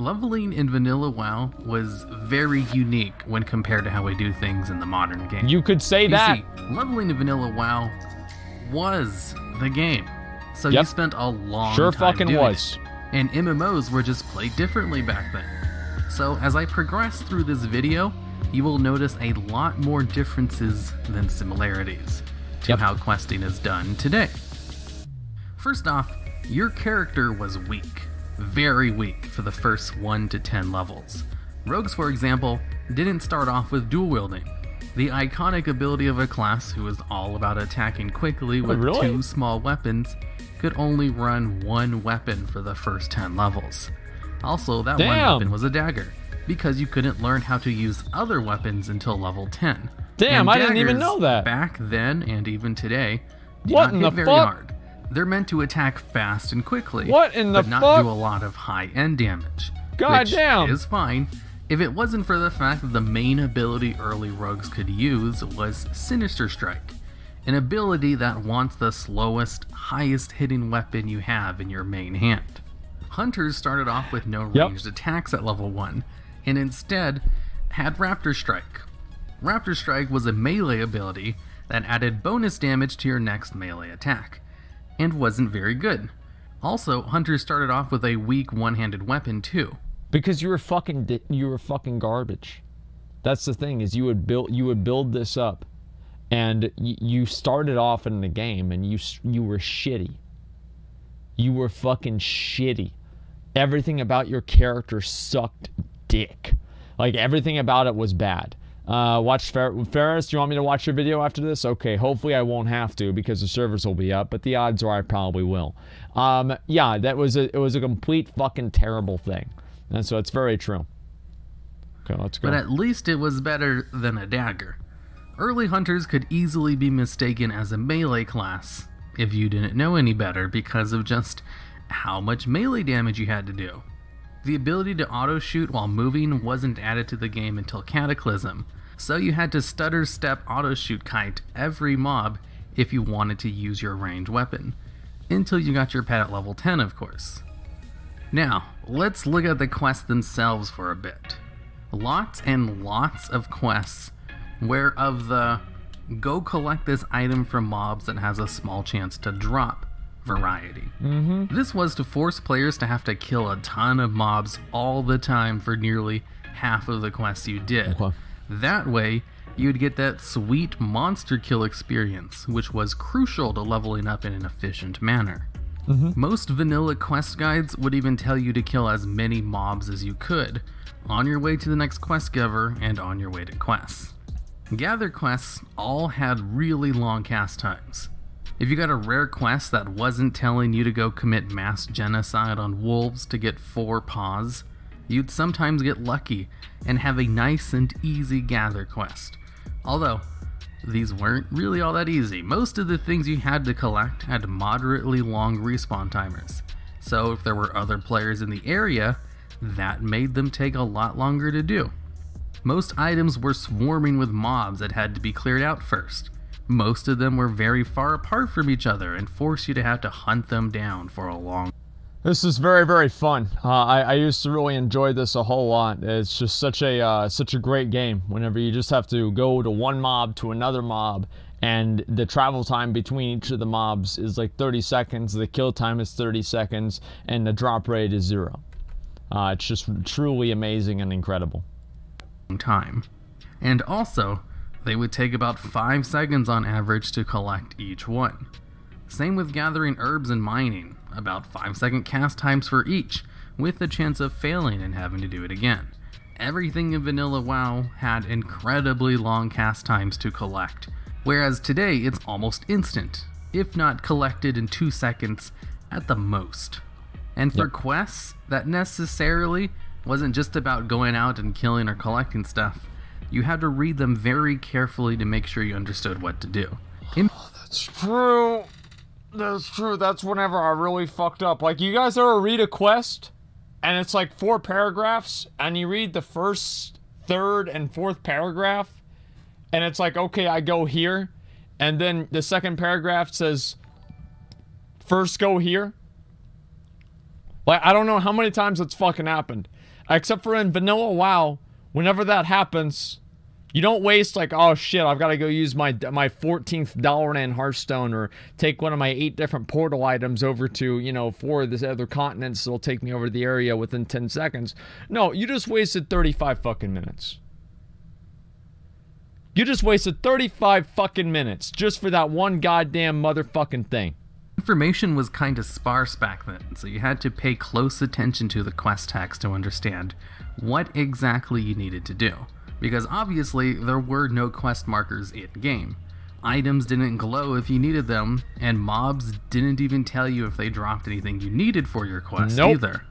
Leveling in vanilla WoW was very unique when compared to how we do things in the modern game. You could say that. See, leveling in vanilla WoW was the game. So Yep. you spent a long Sure time fucking doing was. it. And MMOs were just played differently back then. So as I progress through this video, you will notice a lot more differences than similarities to Yep. how questing is done today. First off, your character was weak. Very weak for the first 1 to 10 levels. Rogues, for example, didn't start off with dual wielding. The iconic ability of a class who was all about attacking quickly with really? 2 small weapons could only run 1 weapon for the first 10 levels. Also, that 1 Damn. weapon was a dagger, because you couldn't learn how to use other weapons until level 10. Damn, And I didn't even daggers, know that. Back then and even today, do What not in hit the very fuck? hard. They're meant to attack fast and quickly, What in the but not fuck? do a lot of high-end damage. God which damn. is fine if it wasn't for the fact that the main ability early rogues could use was Sinister Strike, an ability that wants the slowest, highest hitting weapon you have in your main hand. Hunters started off with no Yep. ranged attacks at level 1, and instead had Raptor Strike. Raptor Strike was a melee ability that added bonus damage to your next melee attack, and wasn't very good. Also, Hunters started off with a weak one-handed weapon too. Because you were fucking garbage. That's the thing, is you would build this up, and you started off in the game and you were shitty. You were fucking shitty. Everything about your character sucked dick. Like, everything about it was bad. Watch Ferris, do you want me to watch your video after this? Okay, hopefully I won't have to because the servers will be up, but the odds are I probably will. Yeah, it was a complete fucking terrible thing. And so it's very true. Okay, let's go. But at least it was better than a dagger. Early Hunters could easily be mistaken as a melee class if you didn't know any better because of just how much melee damage you had to do. The ability to auto-shoot while moving wasn't added to the game until Cataclysm, so you had to stutter step auto-shoot kite every mob if you wanted to use your ranged weapon, until you got your pet at level 10 of course. Now, let's look at the quests themselves for a bit. Lots and lots of quests where of the go collect this item from mobs that has a small chance to drop variety. This was to force players to have to kill a ton of mobs all the time for nearly half of the quests you did. Okay. That way, you'd get that sweet monster kill experience, which was crucial to leveling up in an efficient manner. Most vanilla quest guides would even tell you to kill as many mobs as you could, on your way to the next quest giver and on your way to quests. Gather quests all had really long cast times. If you got a rare quest that wasn't telling you to go commit mass genocide on wolves to get 4 paws, you'd sometimes get lucky and have a nice and easy gather quest. Although, these weren't really all that easy. Most of the things you had to collect had moderately long respawn timers, so if there were other players in the area, that made them take a lot longer to do. Most items were swarming with mobs that had to be cleared out first. Most of them were very far apart from each other and forced you to have to hunt them down for a long. This is very, very fun. I used to really enjoy this a whole lot. It's just such a great game whenever you just have to go to one mob to another mob, and the travel time between each of the mobs is like 30 seconds, the kill time is 30 seconds, and the drop rate is 0. It's just truly amazing and incredible. Time. And also, they would take about 5 seconds on average to collect each one. Same with gathering herbs and mining, about 5-second cast times for each, with the chance of failing and having to do it again. Everything in vanilla WoW had incredibly long cast times to collect, whereas today it's almost instant, if not collected in 2 seconds at the most. And for quests, that necessarily wasn't just about going out and killing or collecting stuff. You had to read them very carefully to make sure you understood what to do. That's true. That's true. That's whenever I really fucked up. Like, you guys ever read a quest, and it's like 4 paragraphs, and you read the first, third, and fourth paragraph, and it's like, okay, I go here, and then the second paragraph says, first go here? Like, I don't know how many times it's fucking happened. Except for in Vanilla WoW, whenever that happens, you don't waste like, oh shit, I've got to go use my 14th Dalaran Hearthstone or take one of my 8 different portal items over to, you know, 4 of this other continents that'll take me over to the area within 10 seconds. No, you just wasted 35 fucking minutes. You just wasted 35 fucking minutes just for that one goddamn motherfucking thing. Information was kind of sparse back then, so you had to pay close attention to the quest text to understand what exactly you needed to do. Because obviously, there were no quest markers in-game. Items didn't glow if you needed them, and mobs didn't even tell you if they dropped anything you needed for your quest either.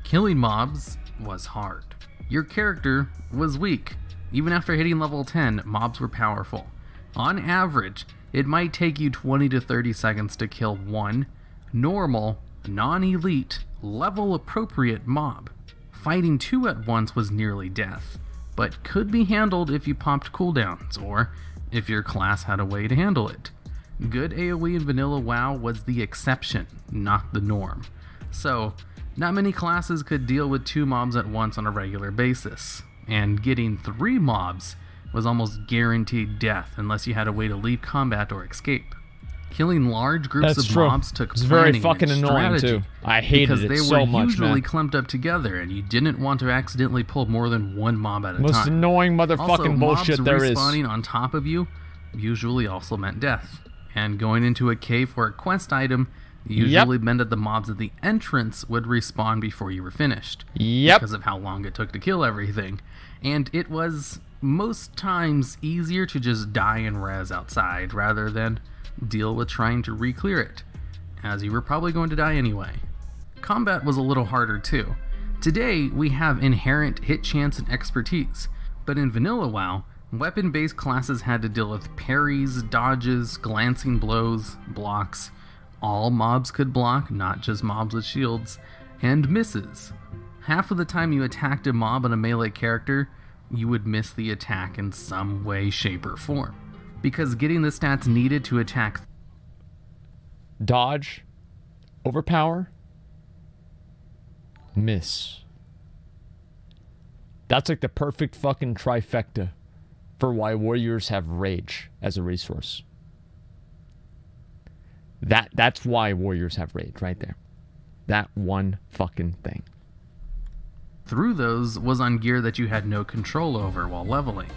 Killing mobs was hard. Your character was weak. Even after hitting level 10, mobs were powerful. On average, it might take you 20 to 30 seconds to kill one normal, non-elite, level-appropriate mob. Fighting 2 at once was nearly death, but could be handled if you popped cooldowns, or if your class had a way to handle it. Good AoE in Vanilla WoW was the exception, not the norm. So, not many classes could deal with 2 mobs at once on a regular basis, and getting 3 mobs was almost guaranteed death unless you had a way to leave combat or escape. Killing large groups of mobs took planning very fucking and annoying strategy, too. I hated it so much, man. Because they were usually clumped up together, and you didn't want to accidentally pull more than 1 mob at a time. Most annoying motherfucking also, bullshit there is. Mobs respawning on top of you usually also meant death, and going into a cave for a quest item usually meant that the mobs at the entrance would respawn before you were finished. Because of how long it took to kill everything. And it was most times easier to just die and res outside rather than deal with trying to re-clear it, as you were probably going to die anyway. Combat was a little harder too. Today, we have inherent hit chance and expertise, but in Vanilla WoW, weapon-based classes had to deal with parries, dodges, glancing blows, blocks. All mobs could block, not just mobs with shields, and misses. Half of the time you attacked a mob on a melee character, you would miss the attack in some way, shape, or form. Because getting the stats needed to attack... Dodge, overpower, miss. That's like the perfect fucking trifecta for why warriors have rage as a resource. That's why warriors have rage right there. That one fucking thing. Through those was on gear that you had no control over while leveling.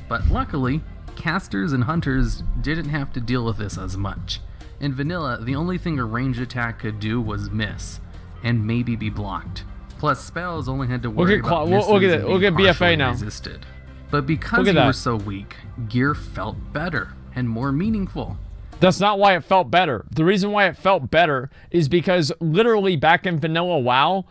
But luckily, casters and hunters didn't have to deal with this as much. In Vanilla, the only thing a ranged attack could do was miss, and maybe be blocked. Plus, spells only had to worry about misses we'll get BFA now. Resisted. But because you were so weak, gear felt better and more meaningful. That's not why it felt better. The reason why it felt better is because literally back in Vanilla WoW,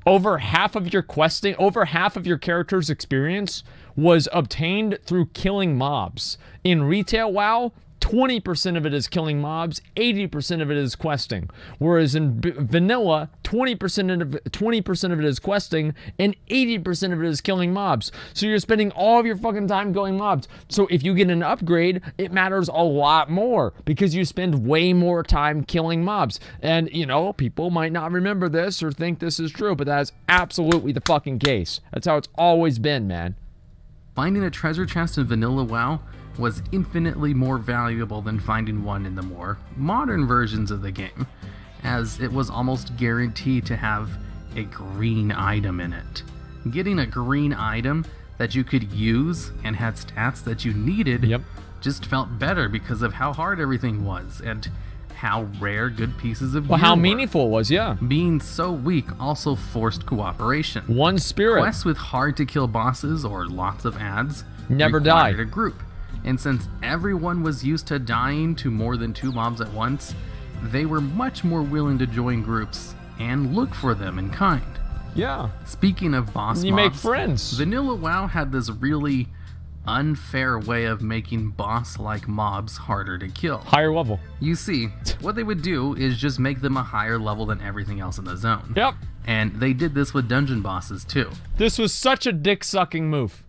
over half of your questing, over half of your character's experience was obtained through killing mobs. In Retail WoW, 20% of it is killing mobs, 80% of it is questing. Whereas in Vanilla, 20% of it is questing, and 80% of it is killing mobs. So you're spending all of your fucking time killing mobs. So if you get an upgrade, it matters a lot more because you spend way more time killing mobs. And, you know, people might not remember this or think this is true, but that's absolutely the fucking case. That's how it's always been, man. Finding a treasure chest in Vanilla WoW was infinitely more valuable than finding one in the more modern versions of the game, as it was almost guaranteed to have a green item in it. Getting a green item that you could use and had stats that you needed just felt better because of how hard everything was and how rare good pieces of gear how were. meaningful it was, Being so weak also forced cooperation. One spirit. Quests with hard to kill bosses or lots of ads never required died. A group. And since everyone was used to dying to more than 2 mobs at once, they were much more willing to join groups and look for them in kind. Yeah. Speaking of boss mobs, you make friends. Vanilla WoW had this really unfair way of making boss-like mobs harder to kill. Higher level. You see, what they would do is just make them a higher level than everything else in the zone. Yep. And they did this with dungeon bosses too. This was such a dick-sucking move.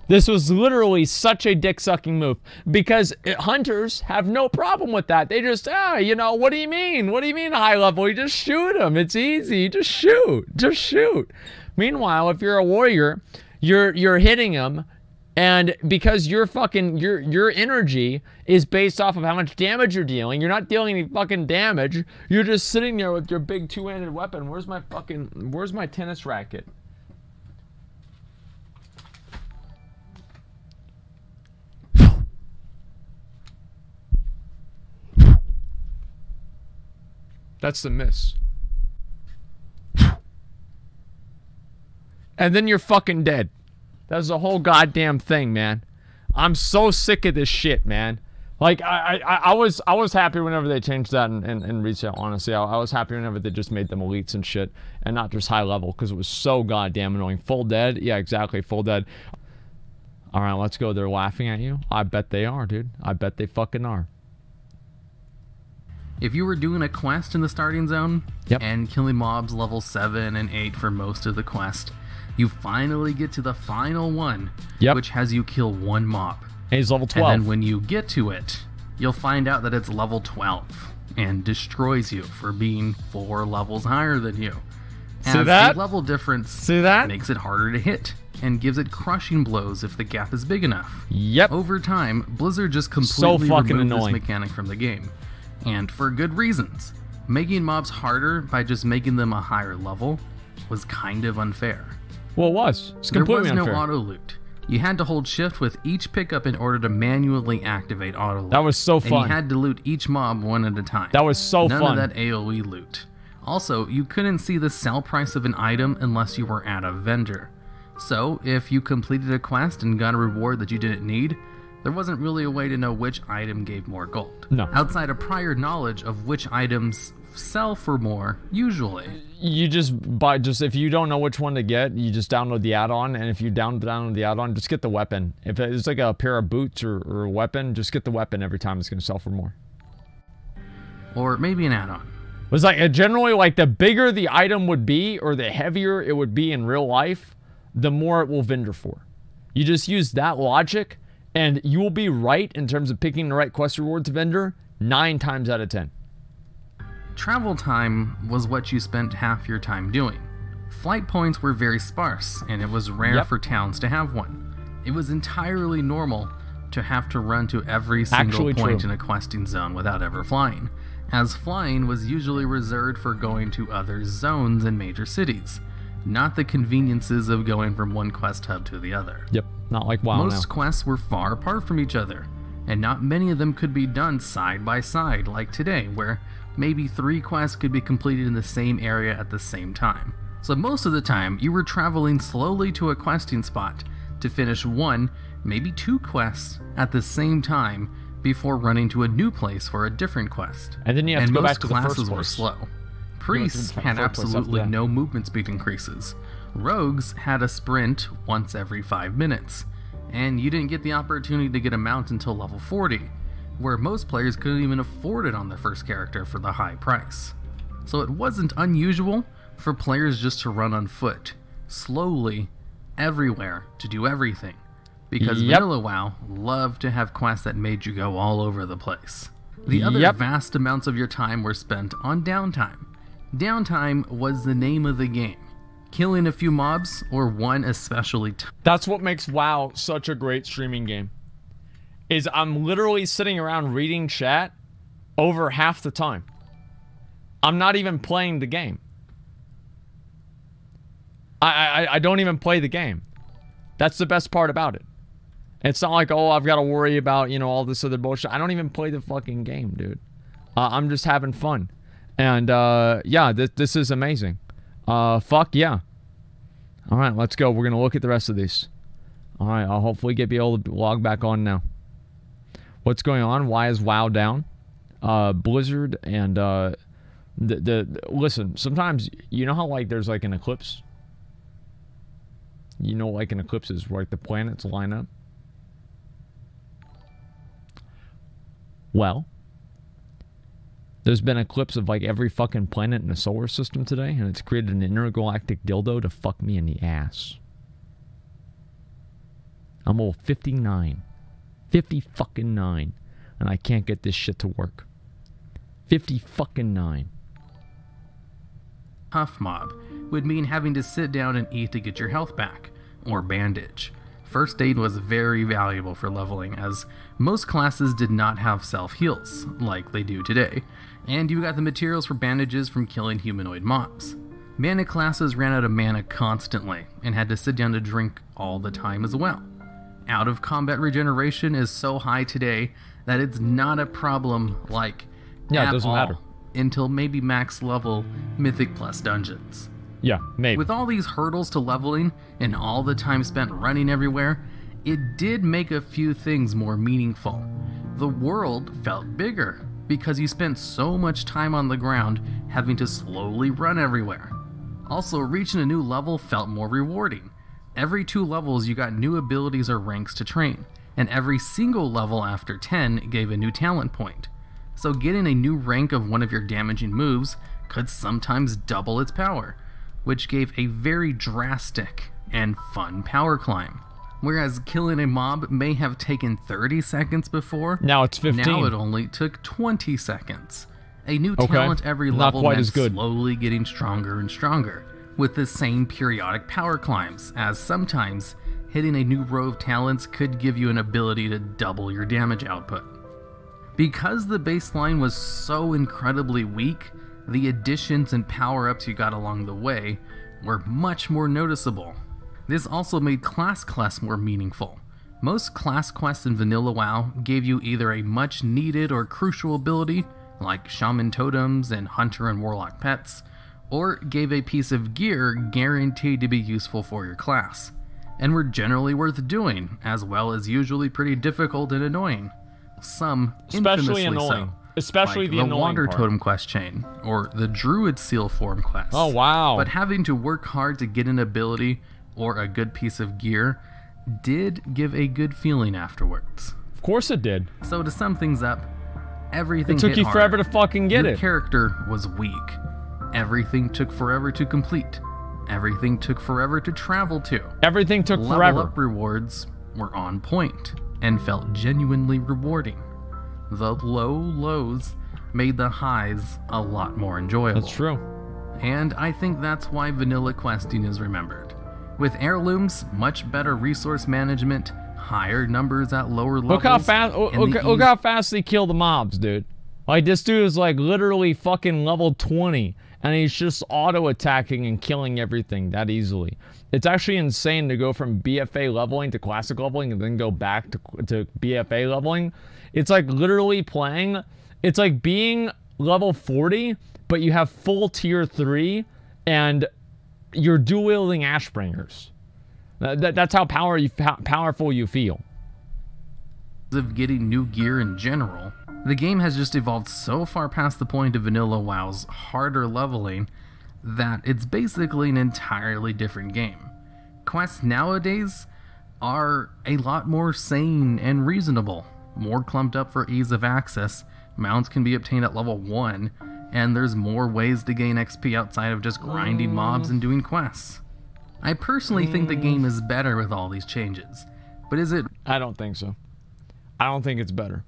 This was literally such a dick-sucking move because hunters have no problem with that. They just, you know, what do you mean? What do you mean high level? You just shoot them. It's easy. Just shoot. Just shoot. Meanwhile, if you're a warrior, you're hitting them, and because your energy is based off of how much damage you're dealing, you're not dealing any fucking damage. You're just sitting there with your big two-handed weapon. Where's my tennis racket? That's the miss. And then you're fucking dead. That's the whole goddamn thing, man. I'm so sick of this shit, man. Like, I was happy whenever they changed that in retail, honestly. I was happy whenever they just made them elites and shit, and not just high level, because it was so goddamn annoying. Full dead? Yeah, exactly, full dead. Alright, let's go. They're laughing at you? I bet they are, dude. I bet they fucking are. If you were doing a quest in the starting zone, and killing mobs level 7 and 8 for most of the quest, you finally get to the final one, which has you kill one mob. And he's level 12. And then when you get to it, you'll find out that it's level 12 and destroys you for being 4 levels higher than you. See that? The level difference makes it harder to hit and gives it crushing blows if the gap is big enough. Yep. Over time, Blizzard just completely removed this mechanic from the game. And for good reasons. Making mobs harder by just making them a higher level was kind of unfair. Well, it was. It's completely unfair. There was no auto loot. You had to hold shift with each pickup in order to manually activate auto loot. That was so fun. And you had to loot each mob one at a time. That was so fun. None of that AoE loot. Also, you couldn't see the sell price of an item unless you were at a vendor. So, if you completed a quest and got a reward that you didn't need, there wasn't really a way to know which item gave more gold. No. Outside of prior knowledge of which items sell for more, usually. You just buy, if you don't know which one to get, you just download the add-on, and if you download the add-on, just get the weapon. If it's like a pair of boots or a weapon, just get the weapon every time. It's going to sell for more. Or maybe an add-on. It's like, generally, like, the bigger the item would be, or the heavier it would be in real life, the more it will vendor for. You just use that logic, and you will be right in terms of picking the right quest rewards vendor 9 times out of 10. Travel time was what you spent half your time doing. Flight points were very sparse, and it was rare for towns to have one. It was entirely normal to have to run to every single point in a questing zone without ever flying, as flying was usually reserved for going to other zones in major cities, not the conveniences of going from one quest hub to the other. Yep, not like WoW now. Most quests were far apart from each other, and not many of them could be done side by side like today, where maybe 3 quests could be completed in the same area at the same time. So most of the time, you were traveling slowly to a questing spot to finish 1, maybe 2 quests at the same time before running to a new place for a different quest. And then you have to go back to the first classes were slow. Priests had absolutely no movement speed increases. Rogues had a sprint once every 5 minutes, and you didn't get the opportunity to get a mount until level 40, where most players couldn't even afford it on their first character for the high price. So it wasn't unusual for players just to run on foot, slowly, everywhere, to do everything, because Vanilla WoW loved to have quests that made you go all over the place. The other vast amounts of your time were spent on downtime. Downtime was the name of the game. Killing a few mobs, or one especially. That's what makes WoW such a great streaming game. Is I'm literally sitting around reading chat over half the time. I'm not even playing the game. I don't even play the game. That's the best part about it. It's not like, oh, I've got to worry about, you know, all this other bullshit. I don't even play the fucking game, dude. I'm just having fun. And, yeah, this is amazing. Fuck yeah. All right, let's go. We're going to look at the rest of these. All right, I'll hopefully be able to log back on now. What's going on? Why is WoW down? Blizzard and, listen, sometimes, you know how, like, there's, like, an eclipse? You know, like, an eclipse is where, like, the planets line up? Well, there's been an eclipse of like every fucking planet in the solar system today, and it's created an intergalactic dildo to fuck me in the ass. I'm level 59. 50 fucking 9. And I can't get this shit to work. 50 fucking 9. Tough mob would mean having to sit down and eat to get your health back, or bandage. First aid was very valuable for leveling, as most classes did not have self-heals, like they do today, and you got the materials for bandages from killing humanoid mobs. Mana classes ran out of mana constantly, and had to sit down to drink all the time as well. Out of combat regeneration is so high today that it's not a problem like it doesn't matter until maybe max level Mythic Plus dungeons. Yeah, maybe. With all these hurdles to leveling and all the time spent running everywhere, it did make a few things more meaningful. The world felt bigger because you spent so much time on the ground having to slowly run everywhere. Also, reaching a new level felt more rewarding. Every 2 levels you got new abilities or ranks to train, and every single level after 10 gave a new talent point. So getting a new rank of one of your damaging moves could sometimes double its power, which gave a very drastic and fun power climb. Whereas killing a mob may have taken 30 seconds before, now it's 15. Now it only took 20 seconds. A new talent every level meant slowly getting stronger and stronger, with the same periodic power climbs, as sometimes hitting a new row of talents could give you an ability to double your damage output. Because the baseline was so incredibly weak, the additions and power-ups you got along the way were much more noticeable. This also made class quests more meaningful. Most class quests in Vanilla WoW gave you either a much needed or crucial ability, like Shaman Totems and Hunter and Warlock pets, or gave a piece of gear guaranteed to be useful for your class, and were generally worth doing, as well as usually pretty difficult and annoying. Some especially infamously annoying. So, especially like the the annoying Water part. Totem quest chain, or the Druid Seal form quest. Oh wow. But having to work hard to get an ability or a good piece of gear did give a good feeling afterwards. Of course it did. So to sum things up, everything It took hit you hard. forever to fucking get Your it. character was weak. Everything took forever to complete. Everything took forever to travel to. Everything took Level forever. up rewards were on point and felt genuinely rewarding. The low lows made the highs a lot more enjoyable. That's true. And I think that's why vanilla questing is remembered. With heirlooms, much better resource management, higher numbers at lower levels. Look how fast. Look how fast they kill the mobs, dude. Like this dude is like literally fucking level 20, and he's just auto attacking and killing everything that easily. It's actually insane to go from BFA leveling to classic leveling and then go back to BFA leveling. It's like literally playing. It's like being level 40, but you have full tier 3 and you're dual wielding Ashbringers. That's how powerful you feel. Of getting new gear in general, the game has just evolved so far past the point of Vanilla WoW's harder leveling that it's basically an entirely different game. Quests nowadays are a lot more sane and reasonable, more clumped up for ease of access, mounts can be obtained at level 1, and there's more ways to gain XP outside of just grinding mobs and doing quests. I personally think the game is better with all these changes, but is it? I don't think so. I don't think it's better,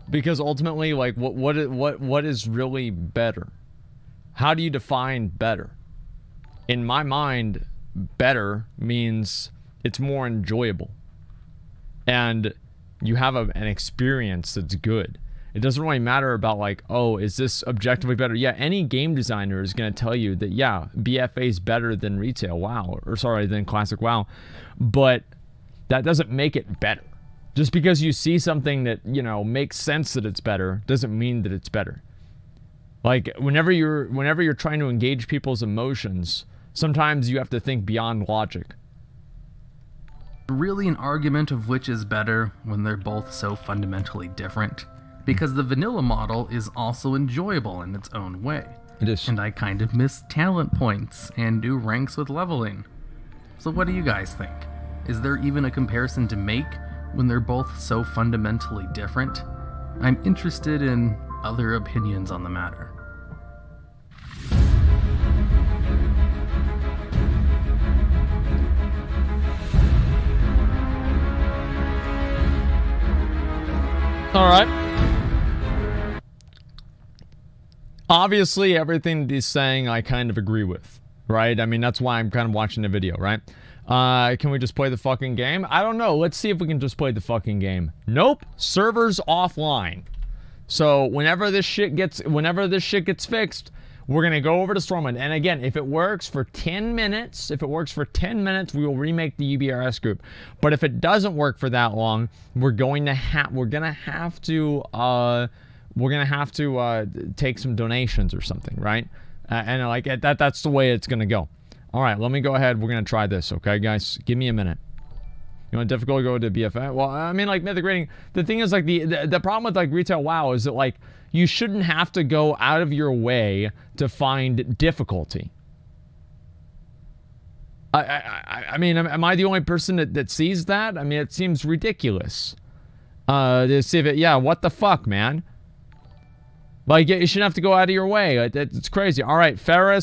because ultimately, like, what is really better? How do you define better? In my mind, better means it's more enjoyable, and you have an experience that's good. It doesn't really matter about like, oh, is this objectively better? Yeah, any game designer is going to tell you that, yeah, BFA is better than retail WoW, or sorry, than classic WoW, but that doesn't make it better. Just because you see something that, you know, makes sense that it's better doesn't mean that it's better. Like whenever you're trying to engage people's emotions, sometimes you have to think beyond logic. Really an argument of which is better when they're both so fundamentally different? Because the vanilla model is also enjoyable in its own way. It is. And I kind of miss talent points and new ranks with leveling. So what do you guys think? Is there even a comparison to make when they're both so fundamentally different? I'm interested in other opinions on the matter. Alright. Obviously, everything he's saying I kind of agree with, right? I mean, that's why I'm kind of watching the video, right? Can we just play the fucking game? I don't know. Let's see if we can just play the fucking game. Nope. Server's offline. So whenever this shit gets fixed, we're gonna go over to Stormwind. And again, if it works for 10 minutes, we will remake the UBRS group. But if it doesn't work for that long, we're gonna have to take some donations or something, right? And like that's the way it's gonna go. All right, let me go ahead. We're gonna try this, okay, guys? Give me a minute. You want difficult, go to BFA? Well, I mean, like, mythic rating, the thing is, like, the problem with, like, retail WoW is that, like, you shouldn't have to go out of your way to find difficulty. I mean, am I the only person that sees that? I mean, it seems ridiculous. To see if it, yeah, what the fuck, man? Like, you shouldn't have to go out of your way. It's crazy. All right, Ferris.